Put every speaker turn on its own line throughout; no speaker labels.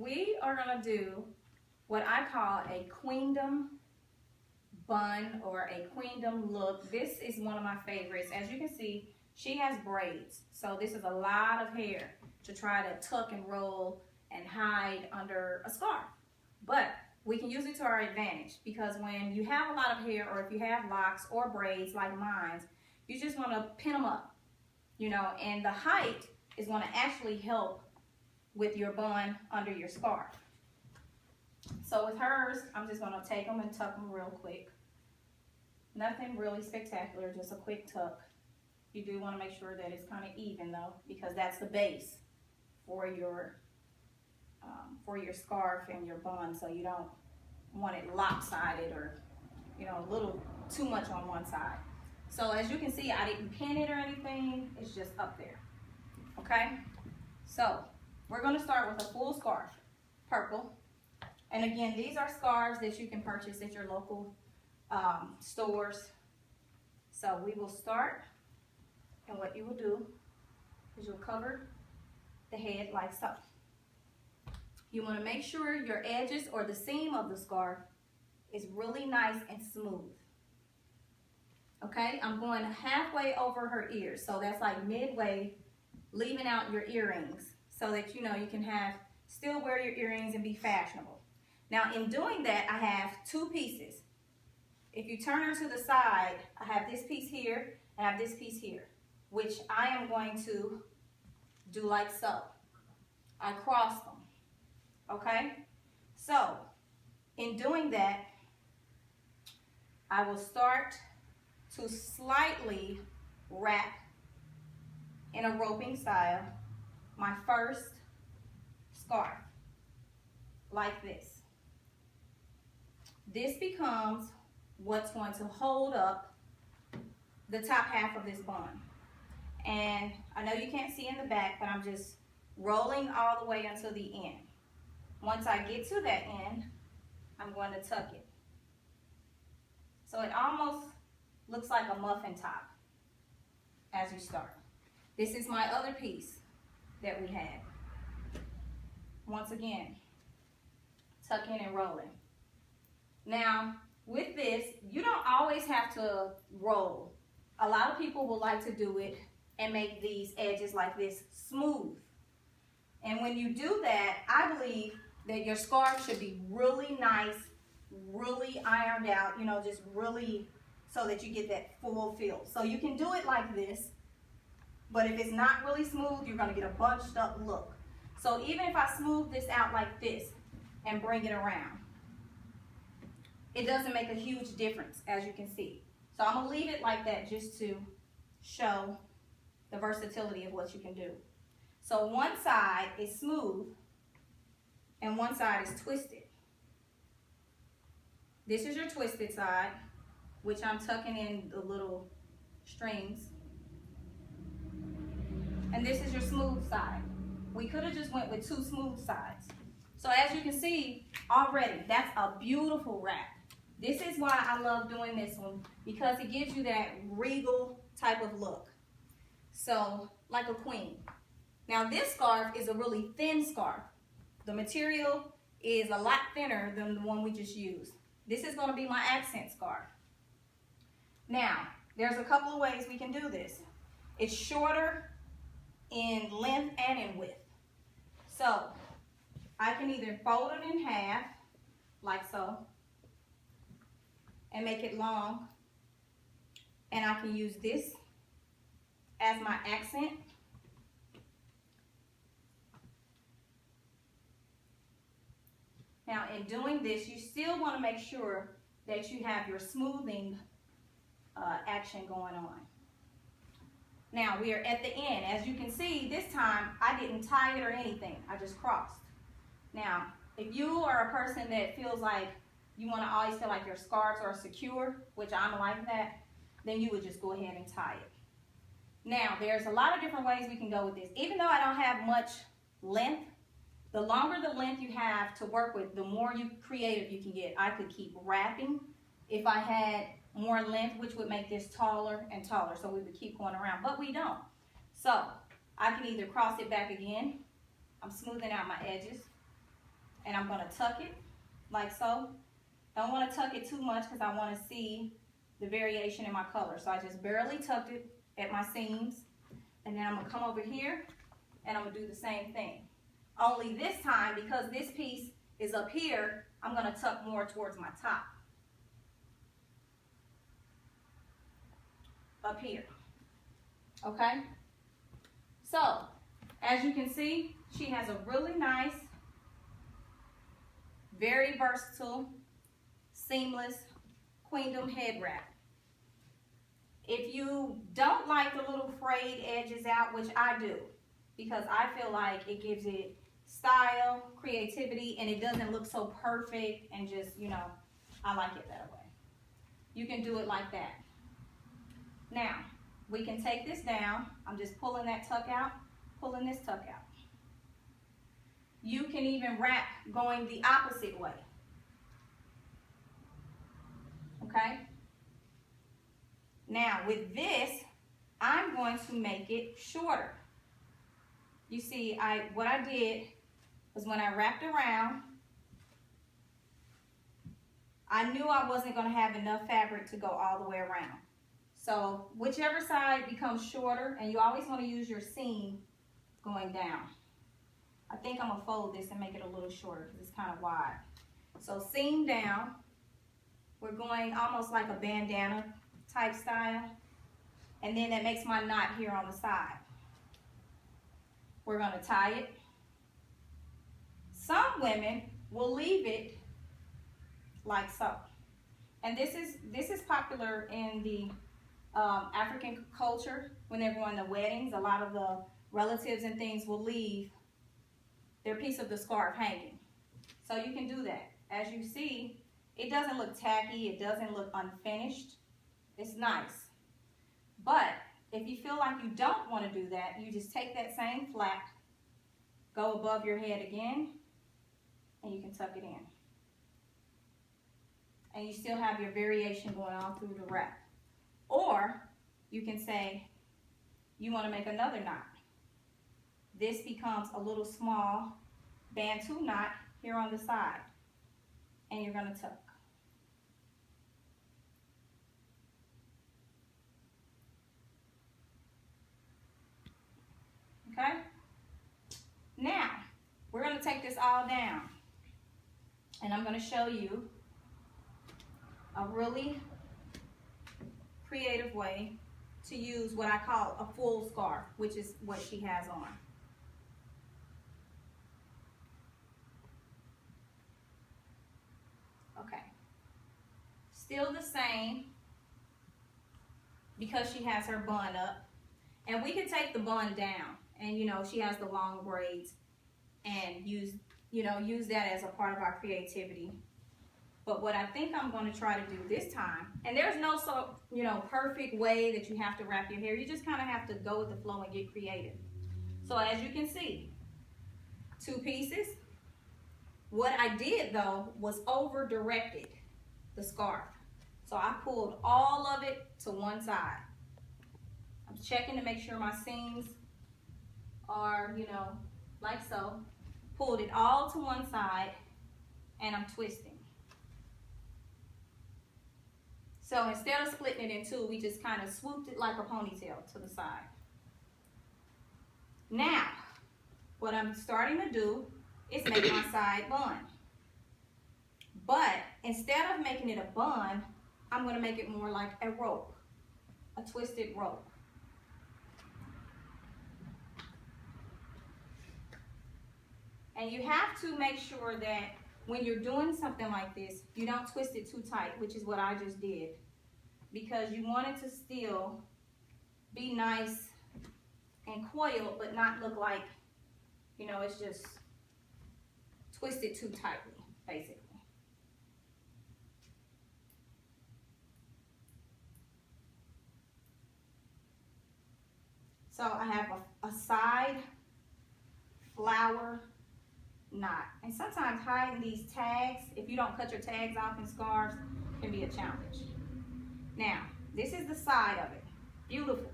we are gonna do what I call a queendom bun or a queendom look. This is one of my favorites. As you can see, she has braids, so this is a lot of hair to try to tuck and roll and hide under a scarf. But we can use it to our advantage, because when you have a lot of hair, or if you have locks or braids like mine, you just want to pin them up, you know, and the height is going to actually help with your bun under your scarf. So with hers, I'm just going to take them and tuck them real quick. Nothing really spectacular, just a quick tuck. You do want to make sure that it's kind of even though, because that's the base for your scarf and your bun, so you don't want it lopsided or, you know, a little too much on one side. So as you can see, I didn't pin it or anything, it's just up there, okay? So we're gonna start with a full scarf, purple. And again, these are scarves that you can purchase at your local stores. So we will start, and what you will do is you'll cover the head like so. You want to make sure your edges or the seam of the scarf is really nice and smooth. Okay, I'm going halfway over her ears, so that's like midway, leaving out your earrings so that you know you can still wear your earrings and be fashionable. Now in doing that, I have two pieces. If you turn her to the side, I have this piece here and I have this piece here, which I am going to do like so. I cross them. Okay, so in doing that, I will start to slightly wrap in a roping style my first scarf, like this. This becomes what's going to hold up the top half of this bun. And I know you can't see in the back, but I'm just rolling all the way until the end. Once I get to that end, I'm going to tuck it. So it almost looks like a muffin top as you start. This is my other piece that we had. Once again, tucking and rolling. Now, with this, you don't always have to roll. A lot of people will like to do it and make these edges like this smooth. And when you do that, I believe that your scarf should be really nice, really ironed out, you know, just really so that you get that full feel. So you can do it like this, but if it's not really smooth, you're gonna get a bunched up look. So even if I smooth this out like this and bring it around, it doesn't make a huge difference, as you can see. So I'm gonna leave it like that just to show the versatility of what you can do. So one side is smooth and one side is twisted. This is your twisted side, which I'm tucking in the little strings. And this is your smooth side. We could have just went with two smooth sides. So as you can see already, that's a beautiful wrap. This is why I love doing this one, because it gives you that regal type of look. So, like a queen. Now this scarf is a really thin scarf. The material is a lot thinner than the one we just used. This is going to be my accent scarf. Now, there's a couple of ways we can do this. It's shorter in length and in width. So, I can either fold it in half, like so, and make it long. And I can use this as my accent. Now in doing this, you still want to make sure that you have your smoothing action going on. Now we are at the end. As you can see, this time I didn't tie it or anything. I just crossed. Now, if you are a person that feels like you want to always feel like your scarves are secure, which I'm like that, then you would just go ahead and tie it. Now, there's a lot of different ways we can go with this. Even though I don't have much length, the longer the length you have to work with, the more creative you can get. I could keep wrapping if I had more length, which would make this taller and taller, so we would keep going around, but we don't. So I can either cross it back again. I'm smoothing out my edges. and I'm going to tuck it like so. Don't want to tuck it too much because I want to see the variation in my color. So I just barely tucked it at my seams, and then I'm going to come over here and I'm going to do the same thing. Only this time, because this piece is up here, I'm going to tuck more towards my top. Up here. Okay? So, as you can see, she has a really nice, very versatile, seamless Queendom head wrap. If you don't like the little frayed edges out, which I do, because I feel like it gives it style, creativity, and it doesn't look so perfect and just, you know, I like it that way. You can do it like that. Now, we can take this down. I'm just pulling that tuck out, pulling this tuck out. You can even wrap going the opposite way. Okay? Now, with this, I'm going to make it shorter. You see, what I did was when I wrapped around, I knew I wasn't going to have enough fabric to go all the way around. So whichever side becomes shorter, and you always want to use your seam going down. I think I'm going to fold this and make it a little shorter because it's kind of wide. So seam down. We're going almost like a bandana type style. And then that makes my knot here on the side. We're going to tie it. Some women will leave it like so. And this is popular in the African culture. When they're going to weddings, a lot of the relatives and things will leave their piece of the scarf hanging. So you can do that. As you see, it doesn't look tacky, it doesn't look unfinished. It's nice. But if you feel like you don't want to do that, you just take that same flap, go above your head again, and you can tuck it in. And you still have your variation going on through the wrap. Or you can say you want to make another knot. This becomes a little small bantu knot here on the side. And you're going to tuck. Okay? Now, we're going to take this all down. And I'm going to show you a really creative way to use what I call a full scarf, which is what she has on. Okay. Still the same because she has her bun up. And we can take the bun down, and you know, she has the long braids, and use that as a part of our creativity. But what I think I'm going to try to do this time, and there's no perfect way that you have to wrap your hair. You just kind of have to go with the flow and get creative. So as you can see, 2 pieces. What I did though was over directed the scarf. So I pulled all of it to one side. I'm checking to make sure my seams are, like so. Pulled it all to one side, and I'm twisting. So instead of splitting it in 2, we just kind of swooped it like a ponytail to the side. Now, what I'm starting to do is make my side bun. But instead of making it a bun, I'm going to make it more like a rope, a twisted rope. And you have to make sure that when you're doing something like this, you don't twist it too tight, which is what I just did. Because you want it to still be nice and coiled, but not look like, it's just twisted too tightly, basically. So I have a side flower knot. And sometimes hiding these tags, if you don't cut your tags off in scarves, can be a challenge. Now, this is the side of it. Beautiful.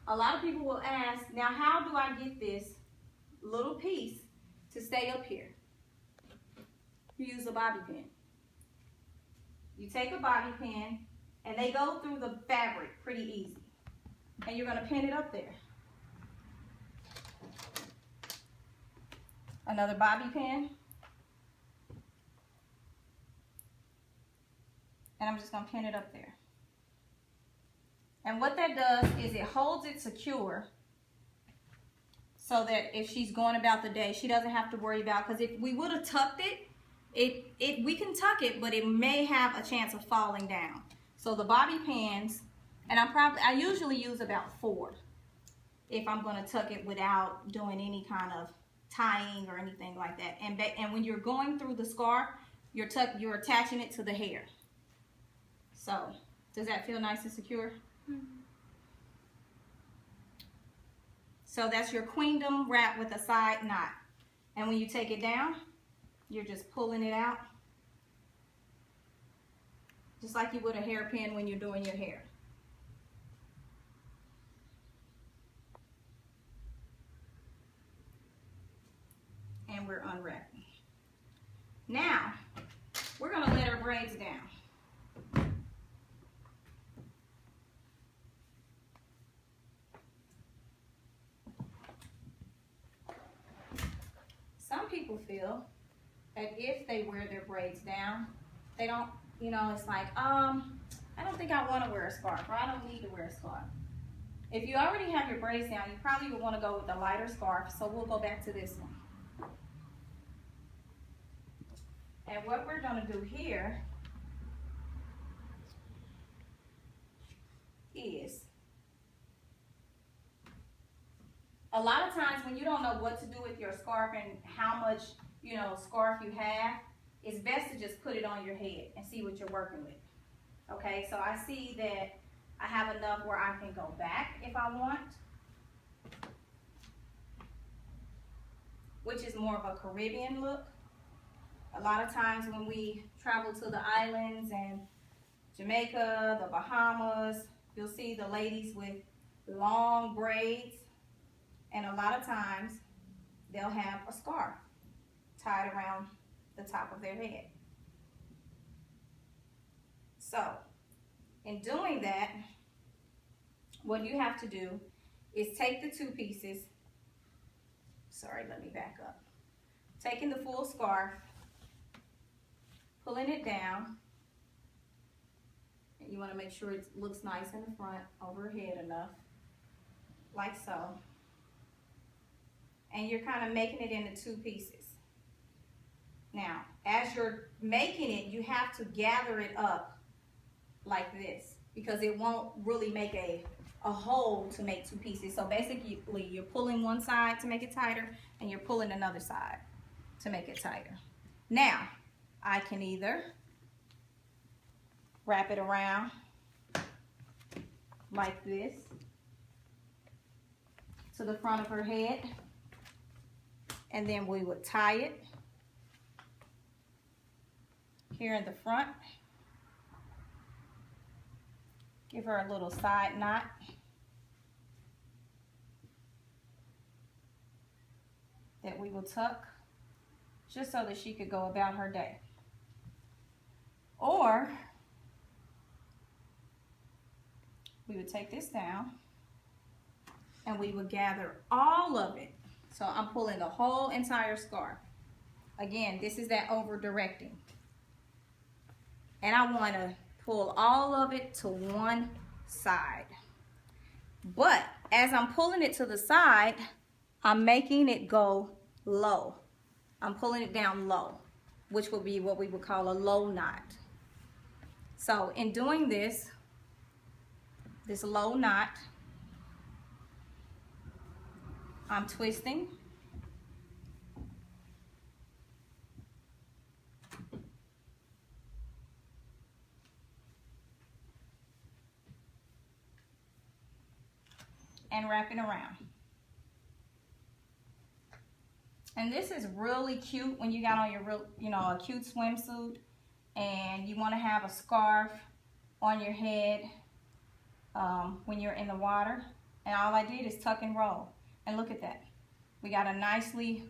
A lot of people will ask, now how do I get this little piece to stay up here? you use a bobby pin. You take a bobby pin, and they go through the fabric pretty easy. And you're going to pin it up there. Another bobby pin. And I'm just going to pin it up there. And what that does is it holds it secure so that if she's going about the day, she doesn't have to worry about, because if we would have tucked it, we can tuck it, but it may have a chance of falling down. So the bobby pins, and I usually use about 4 if I'm going to tuck it without doing any kind of tying or anything like that. And when you're going through the scarf, you're attaching it to the hair. So does that feel nice and secure? Mm-hmm. So that's your Queendom wrap with a side knot. And when you take it down, you're just pulling it out. Just like you would a hairpin when you're doing your hair. And we're unwrapping. Now, we're going to let our braids down. Some people feel that if they wear their braids down, they don't, it's like, I don't think I want to wear a scarf, or I don't need to wear a scarf. If you already have your braids down, you probably would want to go with the lighter scarf, so we'll go back to this one. And what we're going to do here is, a lot of times when you don't know what to do with your scarf and how much, scarf you have, it's best to just put it on your head and see what you're working with. Okay, so I see that I have enough where I can go back if I want, which is more of a Caribbean look. A lot of times when we travel to the islands and Jamaica, the Bahamas, you'll see the ladies with long braids, and a lot of times they'll have a scarf tied around the top of their head. So in doing that, what you have to do is take the 2 pieces. Sorry, let me back up. Taking the full scarf, pulling it down, and you want to make sure it looks nice in the front, overhead enough, like so. And you're kind of making it into 2 pieces. Now, as you're making it, you have to gather it up like this, because it won't really make a hole to make 2 pieces. So basically, you're pulling one side to make it tighter, and you're pulling another side to make it tighter. Now, I can either wrap it around like this to the front of her head, and then we would tie it here in the front. Give her a little side knot. That we will tuck just so that she could go about her day. Or we would take this down and we would gather all of it. So I'm pulling the whole entire scarf. Again, this is that over directing. And I want to pull all of it to one side. But as I'm pulling it to the side, I'm making it go low. I'm pulling it down low, which will be what we would call a low knot. So in doing this low knot, I'm twisting. And wrapping around. And this is really cute when you got on your a cute swimsuit and you want to have a scarf on your head when you're in the water. And all I did is tuck and roll. And look at that. We got a nicely